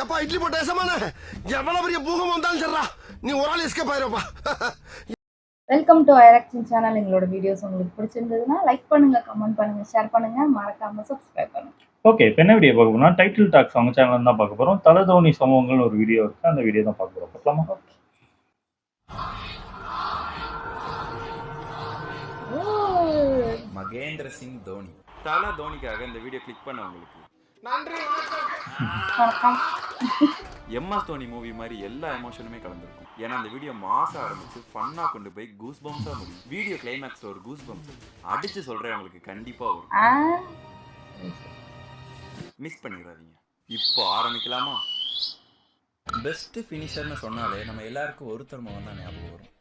எப்பா இட்லி போட்ட ஏசமான எவ்வளவு பெரிய பூகம் வந்தாலும் சரிடா நீ ஒரு ஆள் எஸ்கேப் ஆயிருப்பா. வெல்கம் டு ஐரக்ஷன் சேனல். எங்களோட வீடியோஸ் உங்களுக்கு பிடிச்சிருந்ததுன்னா லைக் பண்ணுங்க, கமெண்ட் பண்ணுங்க, ஷேர் பண்ணுங்க, மறக்காம சப்ஸ்கிரைப் பண்ணுங்க. ஓகே, இப்போ என்ன வீடியோ பார்க்க போறோம்னா டைட்டில் டாக்ஸ் அவங்க சேனல் தான் பார்க்க போறோம். தல தோனி சம்பவங்கள் ஒரு வீடியோ இருக்கு, அந்த வீடியோ தான் பார்க்க போறோம். பார்க்கலாமா? மகேந்திர சிங் தோனி. தல தோனிக்காக இந்த வீடியோ கிளிக் பண்ணவங்களுக்கு நன்றி, வணக்கம். எம்எஸ் தோனி மூவி மாதிரி எல்லா எமோஷனுமே கலந்துருக்கும். ஏன்னா அந்த வீடியோ மாசம் ஆரம்பிச்சு ஃபன்னா கொண்டு போய் கூஸ் பம்ஸா முடியும். வீடியோ கிளைமேக்ஸ் ஒரு கூஸ் பம்ஸ் அடிச்சு சொல்றேன், உங்களுக்கு கண்டிப்பா வரும். மிஸ் பண்ணிடாதீங்க. இப்போ ஆரம்பிக்கலாமா? பெஸ்ட் ஃபினிஷர்னு சொன்னாலே நம்ம எல்லாருக்கும் ஒருத்தர் முகம் தான் ஞாபகம் வரும்.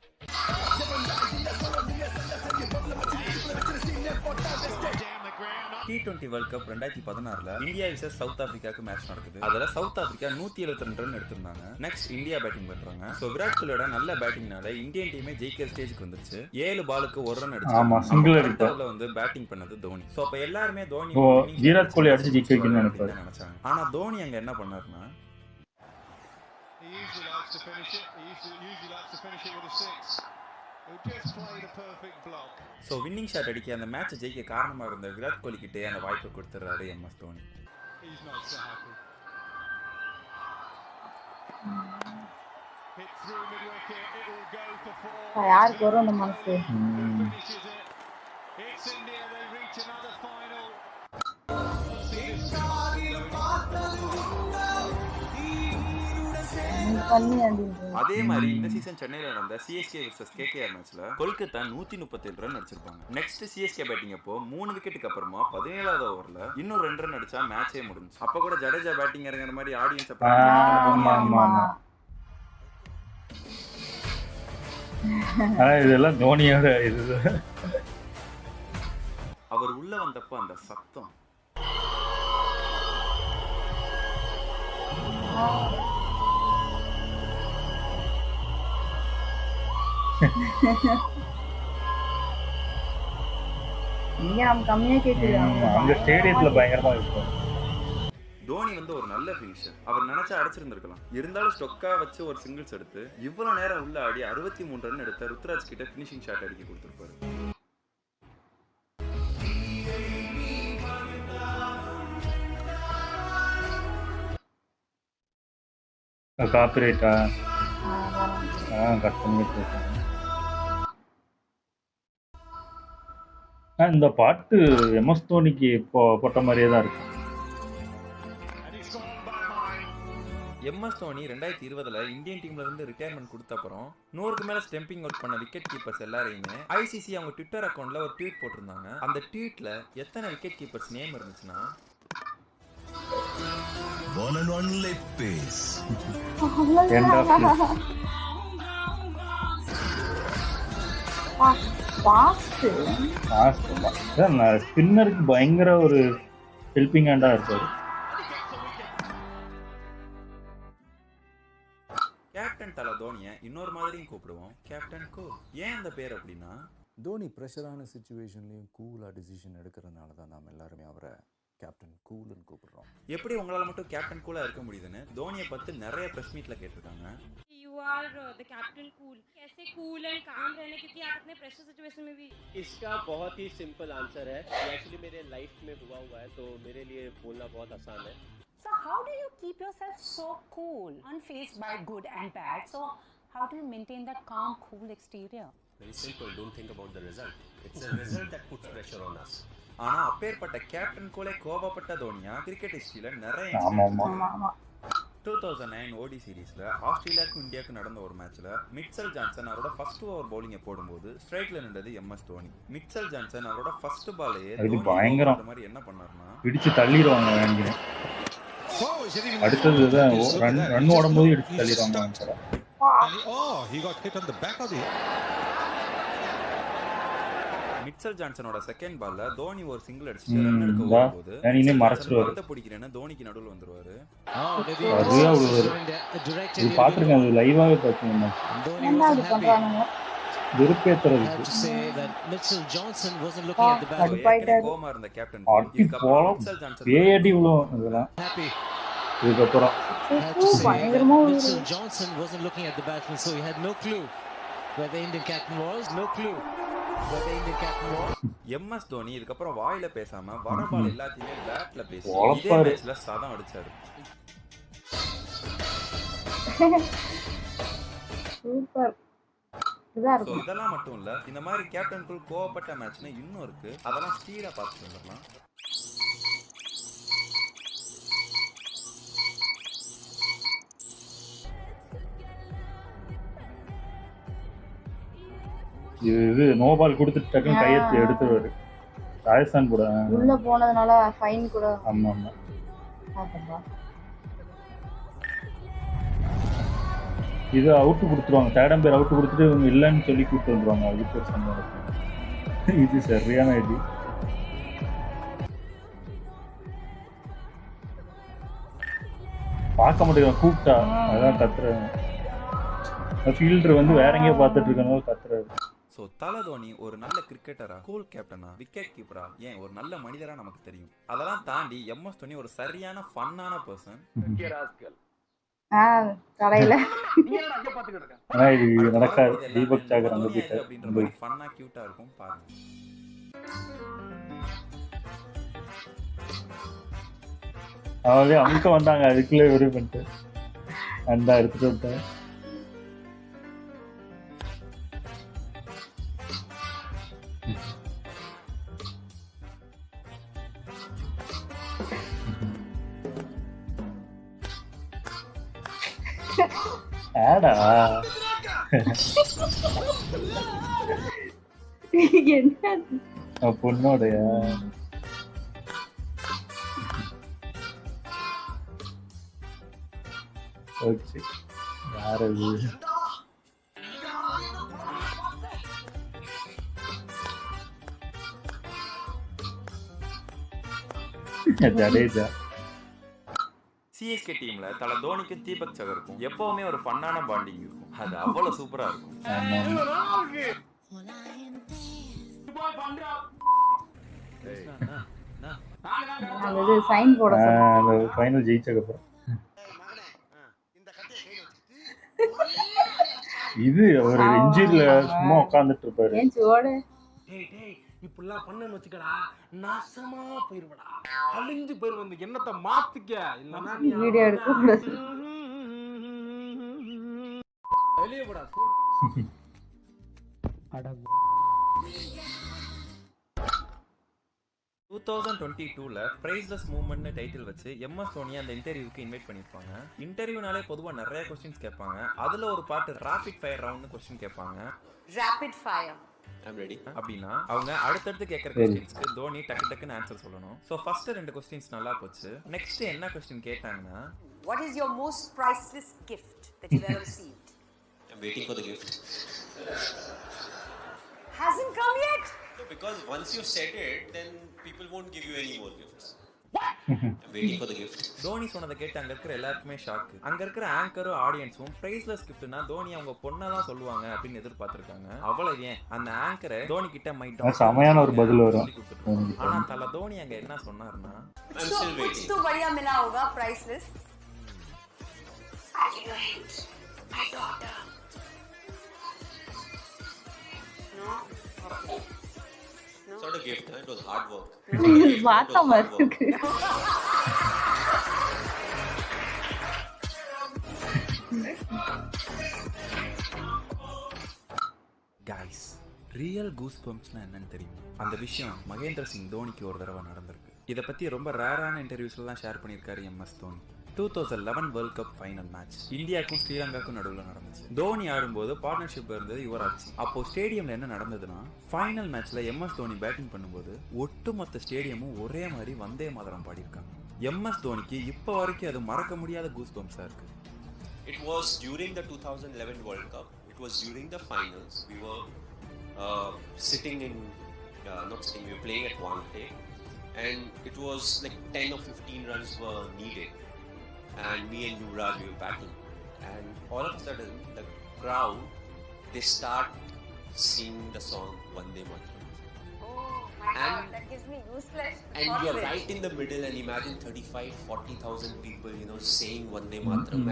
T20 world cup 2016 India versus South ஆப்பிரிக்காக்கு மேட்ச் நடக்குது. அதுல சவுத் ஆப்பிரிக்கா 172 ரன் எடுத்திருந்தாங்க. நெக்ஸ்ட் இந்தியா பேட்டிங் பண்றாங்க. சோ விராட் கோலியோட நல்ல பேட்டிங்னால இந்தியன் டீமே ஜெயிக்கிற ஸ்டேஜ்க்கு வந்துருச்சு. 7 பாலுக்கு 1 ரன் அடிச்சாங்க. வந்து பேட்டிங் பண்ணது தோனி. சோ அப்ப எல்லாரும் தோனி விராட் கோலி அடிச்சு ஜெயிக்க வைக்கணும்னு நினைச்சாங்க. ஆனா தோனி அங்க என்ன பண்ணாருன்னா ஸோ வின்னிங் ஷாட் அடிக்க அந்த மேட்சை ஜெயிக்க காரணமாக இருந்த விராட் கோலி கிட்டே அந்த வாய்ப்பை கொடுத்துட்றாரு எம்எஸ் தோனி. யாருக்கு வரும் அந்த மனசு? அதே மாதிரி இந்த சீசன் சென்னையில நடந்த சிஎஸ்கே vs கேகேஆர் மேட்ச்ல கொல்கத்தா 137 ரன் அடிச்சிருப்பாங்க. நெக்ஸ்ட் சிஎஸ்கே பேட்டிங் அப்போ 3 விக்கெட்டுக்கு அப்புறமா 17வது ஓவர்ல இன்னும் 2 ரன் அடிச்சா மேட்சே முடிஞ்சு. அப்ப கூட ஜடேஜா பேட்டிங் இறங்குற மாதிரி ஆடியன்ஸ் இதெல்லாம் தோனியோட இது. அவர் உள்ள வந்தப்ப அந்த சத்தம் ஸ்டேடியத்துல பயங்கரமா இருக்கும். தோனி ஒரு நல்ல ஃபினிஷர். அவர் நினைச்சா அடிச்சிருந்திருக்கலாம். இருந்தாலும் ஸ்டொக்கா வச்சு ஒரு சிங்கிள்ஸ் எடுத்து இவ்வளவு நேரம் உள்ள ஆடி 63 ரன் எடுத்த ருத்ராஜ் கிட்ட ஃபினிஷிங் ஷாட் அடிக்க கொடுத்திருப்பாரு. காப்பிரைட்டா கட் பண்ணிட்டு இருக்காங்க. இந்த பாட்டு எம்எஸ் தோனிக்கு போட்ட மாதிரியே தான் இருக்கு. எம்எஸ் தோனி 2020 இந்தியன் டீம்ல இருந்து ரிட்டையர்மெண்ட் கொடுத்த அப்புறம் 100க்கு மேல ஸ்டெம்பிங் அவுட் பண்ண விக்கெட் கீப்பர்ஸ் எல்லாரையுமே ஐசிசி அவங்க ட்விட்டர் அக்கவுண்ட்ல ஒரு ட்வீட் போட்டிருந்தாங்க. அந்த ட்வீட்ல எத்தனை விக்கெட் கீப்பர்ஸ் நேம் இருந்துச்சுன்னா one and only pace. ஸ்பின்னருக்கு பயங்கர ஒரு ஹெல்பிங் ஹேண்டா இருப்பாரு. கேப்டன் தல தோனியை இன்னொரு மாதிரியும் கூப்பிடுவோம், கேப்டன் கூல். ஏன் அந்த பேர் அப்படின்னா தோனி ப்ரெஷரான சிச்சுவேஷன்லையும் கூலாக டிசிஷன் எடுக்கிறதுனால தான் நாம் எல்லாருமே அவரை கேப்டன் கூல்னு கூப்பிடுறோம். எப்படி உங்களால மட்டும் கேப்டன் கூலா இருக்க முடியுதுன்னு தோனியை பத்தி நிறைய பிரஸ் மீட்ல கேட்டிருக்காங்க. You are the captain cool. कैसे cool and calm रहने, क्योंकि आप इतने प्रेशर सिचुएशन में भी. इसका बहुत ही सिंपल आंसर है. एक्चुअली मेरे लाइफ में हुआ है तो मेरे लिए बोलना बहुत आसान है. So how do you keep yourself so cool, unfazed by good and bad? So how do you maintain that calm, cool exterior? Very simple. Don't think about the result. It's the result that puts pressure on us. ஆனா அப்பேற்பட்ட captain கோலே கோபப்பட்ட தோனியா cricket ஹிஸ்டரியில நிறைய 2009 ஓடி சீரீஸ்ல ஆஸ்திரேலியாவுக்கும் இந்தியாவுக்கும் நடந்த ஒரு மேட்ச்ல Mitchell Johnson அவரோட ஃபர்ஸ்ட் ஓவர் பவுலிங்கை போடும்போது ஸ்ட்ரைக்ல நின்றது எம்எஸ் தோனி. மிட்சல் ஜான்சன் அவரோட ஃபர்ஸ்ட் பாலையே பயங்கர மாதிரி என்ன பண்ணாருன்னா பிடிச்சு தள்ளிடுவாங்க. அடுத்தது ரன் ஓடும்போது எடுத்து தள்ளிடுவாங்க. மிட்சல் ஜான்சனோட செகண்ட் பால்ல தோனி ஒரு சிங்கிள் அடிச்சுட்டு ரன் எடுக்க வரும்போது நீ மறச்சிடுவாரு. பந்த பிடிக்கிறேன்னு தோனிக்கு நடுவுல வந்துருவாரு. அது பாத்துருக்கேன், அது லைவாவே பாத்தீங்கன்னா வெறுப்பேத்துறது. கோமா இருந்த கேப்டன் மிட்சல் ஜான்சன் ஏடி இவ்வளோ இதெல்லாம் இதுக்கப்புறம் பயங்கரமா ஒரு Johnson wasn't looking at the batsman, so he had no clue where the Indian captain was. No clue where the Indian captain was. MS Dhoni இதுக்கப்புறம் வாயில பேசாம வர பால் எல்லாத்தையுமே பேட்ல பேசி இதே உழப்பாரு. மேட்ச்ல சதம் அடிச்சாரு. சூப்பர். இதா So, இருக்கும். இதெல்லாம் மட்டும் இல்ல, இந்த மாதிரி கேப்டனுக்குள் கோவப்பட்ட மேட்ச்னு இன்னும் இருக்கு. அதெல்லாம் ஸ்பீடா பார்த்துட்டு வந்துடலாம். இது நோ பால் கொடுத்துட்டு டக்குன்னு கையெழுத்து எடுத்துருவாரு. ராஜஸ்தான் கூட உள்ள போனதுனால ஃபைன் கூட ஆமா ஆமா. பார்த்தப்பா. இது அவுட் கொடுத்துருவாங்க. தேர்ட் அம்பையர் அவுட் கொடுத்துட்டு இவங்க இல்லைன்னு சொல்லி கூப்பிட்டு வந்துருவாங்க. அதுக்கு ஒரு சந்தோஷம். இது சரியான இது. பார்க்க மாட்டேங்கிறான் கூப்பிட்டா அதான் கத்துறாங்க. ஃபீல்டர் வந்து வேற எங்கேயோ பார்த்துட்டு இருக்கனால கத்துறாரு. ஸோ தல தோனி ஒரு நல்ல கிரிக்கெட்டரா, கூல் கேப்டனா, விக்கெட் கீப்பரா, ஏன் ஒரு நல்ல மனிதரா நமக்கு தெரியும். அதெல்லாம் தாண்டி எம்எஸ் தோனி ஒரு சரியான ஃபன்னான பர்சன். கடையில ஆனா இது நடக்காது. தீபக் சாகர் அந்த அப்படின்ற மாதிரி ஃபன்னா கியூட்டா இருக்கும் பாருங்க. அவங்களே அமுக்க வந்தாங்க. அதுக்குள்ளே வெறும் பண்ணிட்டு அந்த எடுத்துட்டு வந்தேன். ஆடா என்ன பொண்ணோடைய ஓகே யார் அது? ஜடேஜா. சிஎஸ்கே டீம்ல தல தோனிக்கும் தீபக் சகருக்கும் எப்பவுமே ஒரு ஃபன்னான பாண்டிங் இருக்கும். அது அவ்வளவு சூப்பரா இருக்கும். அது சைன் போட அந்த ஃபைனல் ஜெயிச்சதுக்கப்புறம் இது ஒரு இன்ஜின்ல சும்மா உட்கார்ந்துட்டு இருப்பாரு. இப்படிலாம் பண்ணன்னு வச்சுக்கடா நாசமா போயிருவடா, அழிஞ்சு போயிருவ. எண்ணத்தை மாத்திக்க, இல்லன்னா வீடியோ எடுக்க கூடாது. வெளியே போடா. 2022ல பிரைஸ்லெஸ் மூவ்மெண்ட்னு டைட்டில் வச்சு எம்எஸ் தோனி அந்த இன்டர்வியூக்கு இன்வைட் பண்ணிருப்பாங்க. இன்டர்வியூனாலே பொதுவா நிறைய क्वेश्चंस கேட்பாங்க. அதுல ஒரு பார்ட் ராபிட் ஃபயர் ரவுண்ட்னு क्वेश्चन கேட்பாங்க. Rapid fire. I'm ready. அப்படினா அவங்க அடுத்தடுத்து கேக்குற क्वेश्चंஸ்க்கு தோனி டக்கு டக்குன்னு ஆன்சர் சொல்லணும். சோ ஃபர்ஸ்ட் ரெண்டு क्वेश्चंस நல்லா போச்சு. நெக்ஸ்ட் என்ன क्वेश्चन கேட்டாங்கன்னா, What is your most priceless gift that you've ever received? I'm waiting for the gift. Hasn't come yet? No, because once you've said it, then people won't give you any more gifts. I'm waiting for the gift. Dhoni சொன்னதை கேட்டு அங்க இருக்கிற எல்லாருக்குமே shock. அங்க இருக்கிற ஆங்கரும் ஆடியன்ஸும் priceless கிஃப்ட்னா Dhoni அவங்க பொண்ணை தான் சொல்லுவாங்க அப்படின்னு எதிர்பார்த்திருக்காங்க. அவ்வளவு ஏன் அந்த ஆங்கரை தோனி கிட்ட மைட் சமையான ஒரு பதில் வரும். ஆனா தல தோனி அங்க என்ன சொன்னாருன்னா, I'm still waiting. कुछ तो बढ़िया मिला होगा priceless. I'll give you a hint. My daughter. No. Okay. It's not a gift, it was hard work. வாத்தா மாதிரி இருக்கு. guys, ரியல் கூஸ் பம்ப்ஸ்னா என்னன்னு தெரியும்? அந்த விஷயம் மகேந்திர சிங் தோனிக்கு ஒரு தடவை நடந்திருக்கு. இதை பத்தி ரொம்ப ரேரான இன்டர்வியூஸ்லாம் ஷேர் பண்ணியிருக்காரு MS Dhoni. 2011 world cup final match இந்தியாவுக்கும் ஸ்ரீலங்காவுக்கும் நடுவில் நடந்துச்சு. தோனி ஆடும்போது பார்ட்னர்ஷிப் இருந்தது யுவராஜ். அப்போ ஸ்டேடியம்ல என்ன நடந்ததுன்னா, ஃபைனல் மேட்ச்ல எம்எஸ் தோனி பேட்டிங் பண்ணும்போது ஒட்டுமொத்த ஸ்டேடியமும் ஒரே மாதிரி வந்தே மாதரம் பாடியிருக்காங்க. எம்எஸ் தோனிக்கு இப்போ வரைக்கும் அது மறக்க முடியாத கூஸ் பம்ப்ஸா இருக்கு. It was during the 2011 World Cup. It was during the finals. We were sitting in, not sitting, we were playing at Wankhede, and it was like 10 or 15 runs were needed. And me and Yuvraj, we were batting, and all of a sudden the crowd, they start singing the song Vande Mataram. Oh my God, that gives me goosebumps. and you're right in the middle, and imagine 35-40,000 people, you know, saying Vande Mataram.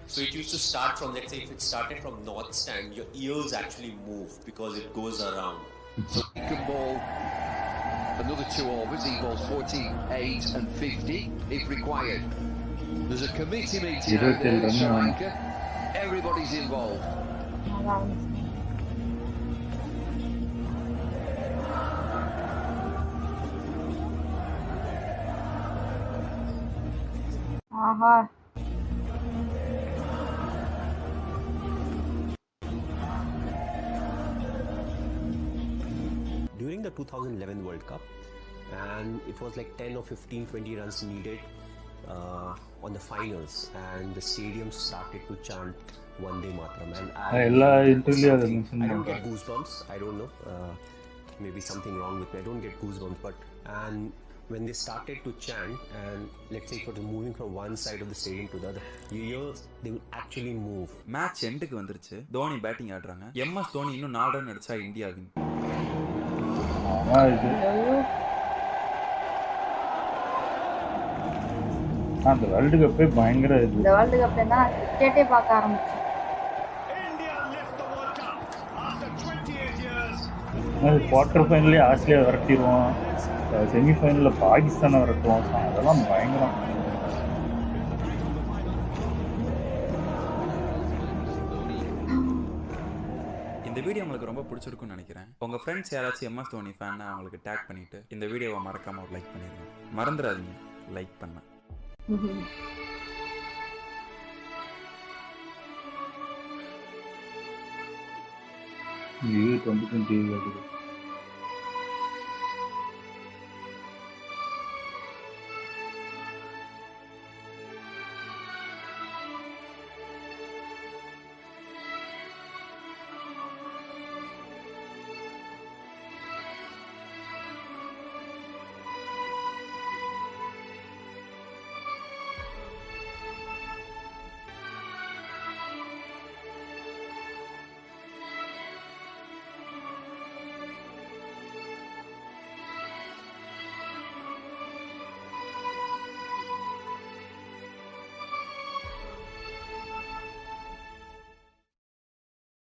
So it used to start from, let's say if it started from north stand, your ears actually move because it goes around. Good ball, another 2 overs, he bowls 48 and 50 if required. There's a committee meeting out there in Sri Lanka. Everybody's involved. ஆஹா During the 2011 World Cup, and it was like 10 or 15, 20 runs needed on the finals, and the stadium started to chant Vande Mataram, and I don't get goosebumps. I don't know, maybe something wrong with me. I don't get goosebumps, but and when they started to chant, and let's say if it was moving from one side of the stadium to the other, you hear they will actually move. Match எண்டுக்கு வந்துருச்சு. Dhoni batting ஆடுறாங்க. MS Dhoni இன்னும் 4 run அடிச்சா India win. அந்த world கப்பே பயங்கர இது. இந்த world cup தான் கிரிக்கெட்டே பார்க்க ஆரம்பிச்சேன். குவார்டர் ஃபைனல்லே ஆஸ்திரேலியா விரட்டிடுவோம், செமிஃபைனலில் பாகிஸ்தானை விரட்டுவோம். அதெல்லாம் பயங்கரம். இந்த வீடியோ உங்களுக்கு ரொம்ப பிடிச்சிருக்குன்னு நினைக்கிறேன். உங்கள் ஃப்ரெண்ட்ஸ் யாராச்சும் எம்எஸ் தோனி ஃபேன்னா அவங்களுக்கு டேக் பண்ணிவிட்டு இந்த வீடியோவை மறக்காமல் ஒரு லைக் பண்ணிடுங்க. மறந்துடாதீங்க லைக் பண்ண. இது 2020 வருது.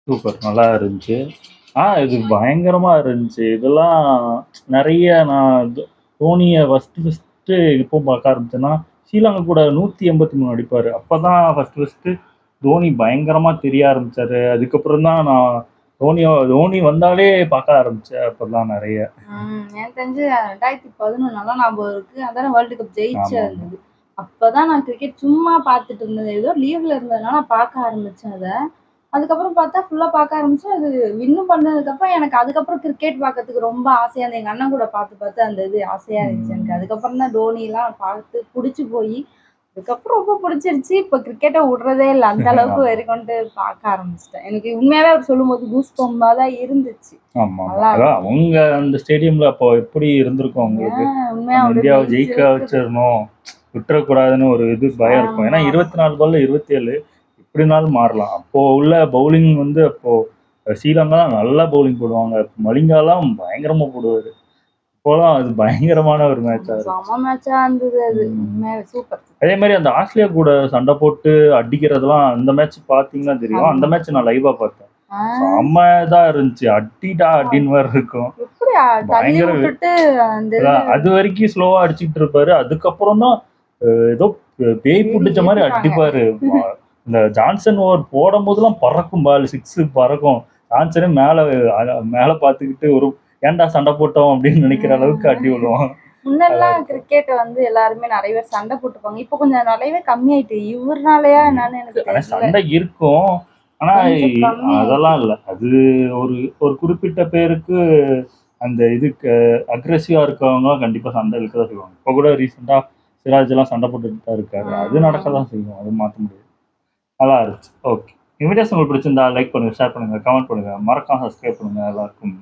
சூப்பர், நல்லா இருந்துச்சு. இது பயங்கரமா இருந்துச்சு. இதெல்லாம் நிறைய நான் தோனியை ஃபஸ்ட்டு இப்போ பார்க்க ஆரம்பிச்சேன்னா ஸ்ரீலங்கா கூட 183 அடிப்பார். அப்போ தான் ஃபஸ்ட்டு தோனி பயங்கரமாக தெரிய ஆரம்பித்தார். அதுக்கப்புறம் தான் நான் தோனி வந்தாலே பார்க்க ஆரம்பித்தேன். அப்போ தான் நிறைய எனக்கு தெரிஞ்சு 2011 ஞாபகம் இருக்குது. அதான் வேர்ல்டு கப் ஜெயிச்சிருந்தது. அப்போ தான் நான் கிரிக்கெட் சும்மா பார்த்துட்டு இருந்தது. ஏதோ லீவில் இருந்ததுனால நான் பார்க்க ஆரம்பித்தேன் அதை. அதுக்கப்புறம் பார்த்தா ஃபுல்லாக பார்க்க ஆரம்பிச்சு அது வின்னும் பண்ணதுக்கப்புறம் எனக்கு அதுக்கப்புறம் கிரிக்கெட் பார்க்கறதுக்கு ரொம்ப ஆசையாக இருந்தது. எங்கள் அண்ணன் கூட பார்த்து அந்த இது ஆசையாக இருந்துச்சு எனக்கு. அதுக்கப்புறம் தான் தோனிலாம் பார்த்து பிடிச்சி போய் அதுக்கப்புறம் ரொம்ப பிடிச்சிருச்சு. இப்போ கிரிக்கெட்டை விட்றதே இல்லை, அந்த அளவுக்கு வெறிக்கொண்டு பார்க்க ஆரம்பிச்சிட்டேன். எனக்கு உண்மையாகவே அவர் சொல்லும்போது கூஸ்பம்பாக தான் இருந்துச்சு. அவங்க அந்த ஸ்டேடியமில் அப்போ எப்படி இருந்திருக்கும் அவங்களுக்கு, இந்தியாவை ஜெயிக்க வச்சிடணும், விட்டுறக்கூடாதுன்னு ஒரு இது பயம் இருக்கும். ஏன்னா 24 பால்ல 27 எப்படினாலும் மாறலாம். அப்போது உள்ள பவுலிங் அப்போது ஸ்ரீலங்கா நல்லா பவுலிங் போடுவாங்க. மலிங்காலாம் பயங்கரமாக போடுவார். இப்போலாம் அது பயங்கரமான ஒரு மேட்சாக இருந்தது. அது சூப்பர். அதே மாதிரி அந்த ஆஸ்திரேலியா கூட சண்டை போட்டு அடிக்கிறதுலாம் அந்த மேட்ச் பார்த்தீங்கன்னா தெரியும். அந்த மேட்ச் நான் லைவாக பார்த்தேன். செம்ம இதாக இருந்துச்சு. அடிடா அப்படின்னு மாதிரி இருக்கும். பயங்கர அது வரைக்கும் ஸ்லோவாக அடிச்சுட்டு இருப்பாரு. அதுக்கப்புறம் தான் ஏதோ பேய் பிடிச்ச மாதிரி அடிப்பாரு. இந்த ஜான்சன் ஓவர் போடும் போதெல்லாம் பறக்கும், பால் 6 பறக்கும். ஜான்சனே மேலே பார்த்துக்கிட்டு ஒரு ஏன்டா சண்டை போட்டோம் அப்படின்னு நினைக்கிற அளவுக்கு அடி விடுவோம். முன்னெல்லாம் கிரிக்கெட்டை எல்லாருமே நிறைய பேர் சண்டை போட்டுப்பாங்க. இப்போ கொஞ்சம் நிறையவே கம்மியாயிட்டு. இவர்னாலயா என்னன்னு எனக்கு தெரியல. சண்டை இருக்கும், ஆனா அதெல்லாம் இல்லை. அது ஒரு குறிப்பிட்ட பேருக்கு அந்த இதுக்கு அக்ரெசிவா இருக்கவங்க கண்டிப்பா சண்டை இழுக்கதான் செய்வாங்க. இப்போ கூட ரீசெண்டா சிராஜ் எல்லாம் சண்டை போட்டுட்டு தான் இருக்காரு. அது நடக்கதான் செய்யும், அது மாற்ற முடியாது. நல்லா இருந்துச்சு. ஓகே, இந்த வீடியோஸ் உங்களுக்கு பிடிச்சிருந்தா லைக் பண்ணுங்க, ஷேர் பண்ணுங்க, கமெண்ட் பண்ணுங்க, மறக்காம சப்ஸ்கிரைப் பண்ணுங்க. எல்லாருக்கும்